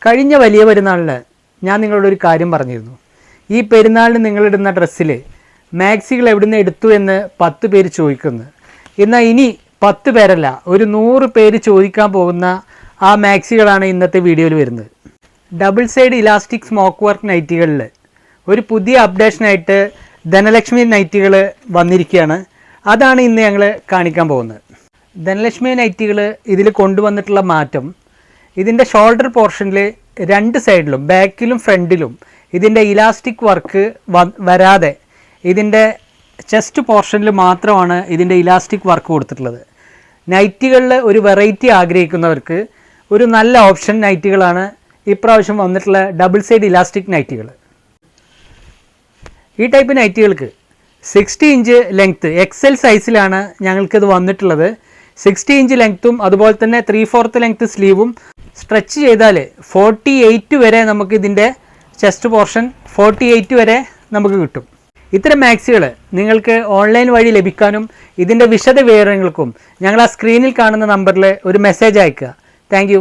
കഴിഞ്ഞ വലിയ പെരുന്നാളിന് ഞാൻ നിങ്ങളോടൊരു കാര്യം പറഞ്ഞിരുന്നു. ഈ പെരുന്നാളിന് നിങ്ങളിടുന്ന ഡ്രസ്സിൽ മാക്സികൾ എവിടുന്ന് എടുത്തു എന്ന് 10 പേര് ചോദിക്കുന്നു. എന്നാൽ ഇനി 10 പേരല്ല, ഒരു 100 പേര് ചോദിക്കാൻ പോകുന്ന ആ മാക്സികളാണ് ഇന്നത്തെ വീഡിയോയിൽ വരുന്നത്. Double side elastic smock work നൈറ്റികളിൽ ഒരു പുതിയ അപ്ഡേഷനായിട്ട് ധനലക്ഷ്മി നൈറ്റികൾ വന്നിരിക്കുകയാണ്. അതാണ് ഇന്ന് ഞങ്ങൾ കാണിക്കാൻ പോകുന്നത്. ധനലക്ഷ്മി നൈറ്റികൾ ഇതിൽ കൊണ്ടുവന്നിട്ടുള്ള മാറ്റം, ഇതിൻ്റെ ഷോൾഡർ പോർഷനിൽ 2 സൈഡിലും ബാക്കിലും ഫ്രണ്ടിലും ഇതിൻ്റെ ഇലാസ്റ്റിക് വർക്ക് വരാതെ ഇതിൻ്റെ ചെസ്റ്റ് പോർഷനിൽ മാത്രമാണ് ഇതിൻ്റെ ഇലാസ്റ്റിക് വർക്ക് കൊടുത്തിട്ടുള്ളത്. നൈറ്റികളിൽ ഒരു വെറൈറ്റി ആഗ്രഹിക്കുന്നവർക്ക് ഒരു നല്ല ഓപ്ഷൻ നൈറ്റികളാണ് ഇപ്രാവശ്യം വന്നിട്ടുള്ള ഡബിൾ സൈഡ് ഇലാസ്റ്റിക് നൈറ്റികൾ. ഈ ടൈപ്പ് നൈറ്റികൾക്ക് 60 ഇഞ്ച് ലെങ്ത്ത് XL സൈസിലാണ് ഞങ്ങൾക്കിത് വന്നിട്ടുള്ളത്. 60 ഇഞ്ച് ലെങ്ത്തും അതുപോലെ തന്നെ 3/4 ലെങ്ത്ത് സ്ലീവും സ്ട്രെച്ച് ചെയ്താൽ 48 വരെ നമുക്ക് ഇതിൻ്റെ ചെസ്റ്റ് പോർഷൻ 48 വരെ നമുക്ക് കിട്ടും. ഇത്തരം മാക്സികൾ നിങ്ങൾക്ക് ഓൺലൈൻ വഴി ലഭിക്കാനും ഇതിൻ്റെ വിശദ വിവരങ്ങൾക്കും ഞങ്ങൾ ആ സ്ക്രീനിൽ കാണുന്ന നമ്പറിൽ ഒരു മെസ്സേജ് അയയ്ക്കുക. താങ്ക്